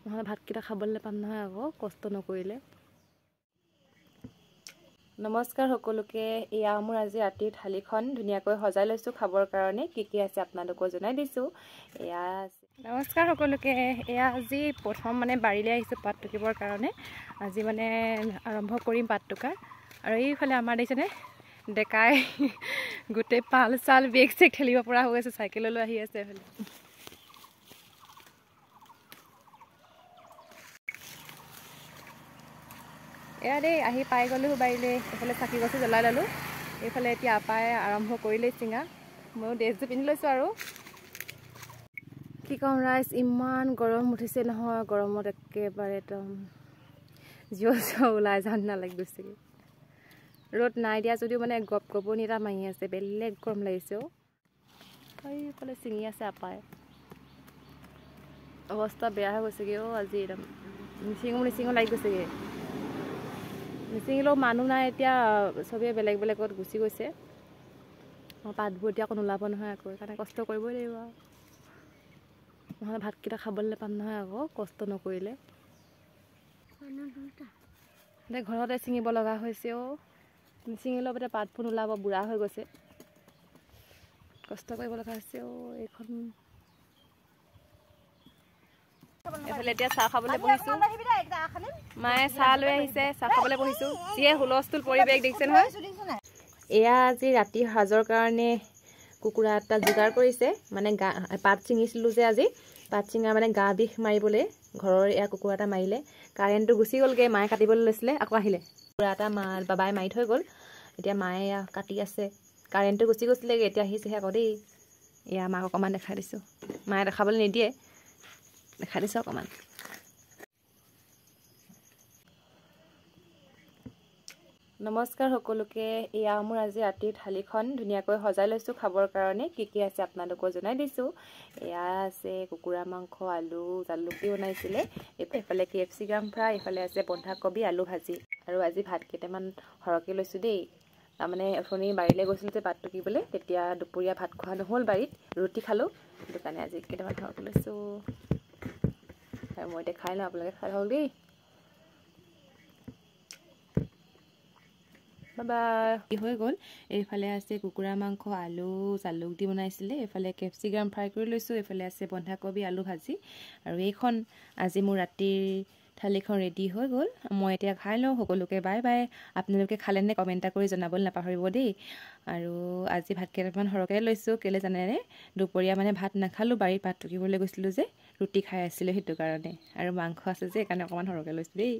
নহ'লে ভাতকেইটা খাবলৈ পাম নহয় আকৌ কষ্ট নকৰিলে। নমস্কাৰ সকলোকে। এয়া মোৰ আজি ৰাতিৰ থালিখন ধুনীয়াকৈ সজাই লৈছোঁ খাবৰ কাৰণে। কি আছে আপোনালোকক জনাই দিছোঁ। এয়া নমস্কাৰ সকলোকে। এয়া আজি প্ৰথম বাৰীলৈ আহিছোঁ পাত টুকিবৰ কাৰণে। আজি আৰম্ভ কৰিম পাত টুকা। আৰু এইফালে আমাৰ দেখিছেনে ডেকাই গোটেই পাল চাল বেগ চেগ ঠেলিব পৰা হৈ আছে, চাইকেললৈ আহি আছে এইফালে। এয়া দেই আহি পাই গ'লোঁ বাৰীলৈ। এইফালে চাকি গছো জ্বলাই ল'লোঁ। এইফালে এতিয়া আপাই আৰম্ভ কৰিলেই চিঙা। ময়ো ড্ৰেছযোৰ পিন্ধি লৈছোঁ আৰু কি ক'ম ৰাইজ, ইমান গৰম উঠিছে নহয়। গৰমত একেবাৰে একদম জিও ওলাই যাওঁ নালাগি গৈছেগৈ। ৰ'দ নাই দিয়া যদিও গপ গপনি এটা মাৰি আছে, বেলেগ গৰম লাগিছে। এইফালে ছিঙি আছে আপাই। অৱস্থা বেয়া হৈ গৈছেগৈ আজি একদম নিচিঙো লাগি গৈছেগৈ। নিচিঙিলেও মানুহ নাই এতিয়া, চবেই বেলেগ বেলেগত গুচি গৈছে। পাতবোৰ এতিয়া আকৌ নোলাব নহয় আকৌ, সেইকাৰণে কষ্ট কৰিবই লাগিব আৰু। নহ'লে ভাতকেইটা খাবলৈ পাম নহয় আকৌ কষ্ট নকৰিলে। এতিয়া ঘৰতে ছিঙিব লগা হৈছে। নিচিঙিলেও এতিয়া পাতবোৰ নোলাব, বুঢ়া হৈ গৈছে। কষ্ট কৰিব লগা হৈছে। এইখন এইফালে এতিয়া চাহ খাবলৈ বহিছোঁ। মায়ে চাহ লৈ আহিছে, চাহ খাবলৈ বহিছোঁ। যিয়ে হুলস্থুল পৰিৱেশ দেখিছে নহয়। এয়া আজি ৰাতিৰ সাজৰ কাৰণে কুকুৰা এটা যোগাৰ কৰিছে। পাত ছিঙিছিলোঁ যে আজি, পাত ছিঙা গা বিষ মাৰিবলৈ ঘৰৰ এয়া কুকুৰা এটা মাৰিলে। কাৰেণ্টটো গুচি গ'লগৈ, মায়ে কাটিবলৈ লৈছিলে, আকৌ আহিলে। কুকুৰা এটা বাবাই মাৰি থৈ গ'ল। এতিয়া মায়ে এয়া কাটি আছে। কাৰেণ্টটো গুচি গৈছিলেগৈ, এতিয়া আহিছেহে আকৌ দেই। এয়া মাক অকণমান দেখাই দিছোঁ। মায়ে দেখাবলৈ নিদিয়ে, দেখাই দিছোঁ অকণমান। নমস্কাৰ সকলোকে। এয়া মোৰ আজি ৰাতিৰ থালিখন ধুনীয়াকৈ সজাই লৈছোঁ খাবৰ কাৰণে। কি আছে আপোনালোকক জনাই দিছোঁ। এয়া আছে কুকুৰা মাংস, আলু জালুক দি বনাইছিলে। এইফালে কেপচিকাম ফ্ৰাই, এইফালে আছে বন্ধাকবি আলু ভাজি। আৰু আজি ভাত কেইটামান সৰহকৈ লৈছোঁ দেই। অথনি বাৰীলৈ গৈছিলোঁ যে পাত টুকিবলৈ, তেতিয়া দুপৰীয়া ভাত খোৱা নহ'ল বাৰীত, ৰুটি খালোঁ। সেইটো কাৰণে আজি কেইটামান সৰহকৈ লৈছোঁ। আৰু মই এতিয়া খাই লওঁ, আপোনালোকে খাই লওক দেই। বাবা কি হৈ গ'ল। এইফালে আছে কুকুৰা মাংস, আলু জালুক দি বনাইছিলে। এইফালে কেপচিকাম ফ্ৰাই কৰি লৈছোঁ। এইফালে আছে বন্ধাকবি আলু ভাজি। আৰু এইখন আজি মোৰ ৰাতিৰ থালিখন ৰেডি হৈ গ'ল। মই এতিয়া খাই লওঁ। সকলোকে বাই বাই। আপোনালোকে খালেনে কমেণ্ট এটা কৰি জনাবলৈ নাপাহৰিব দেই। আৰু আজি ভাত কেইটামান সৰহকৈ লৈছোঁ, কেলৈ জানেনে? দুপৰীয়া ভাত নাখালোঁ, বাৰীত পাত টুকিবলৈ গৈছিলোঁ যে, ৰুটি খাই আছিলোঁ সেইটো কাৰণে। আৰু মাংস আছে যে, সেইকাৰণে অকণমান সৰহকৈ লৈছোঁ দেই।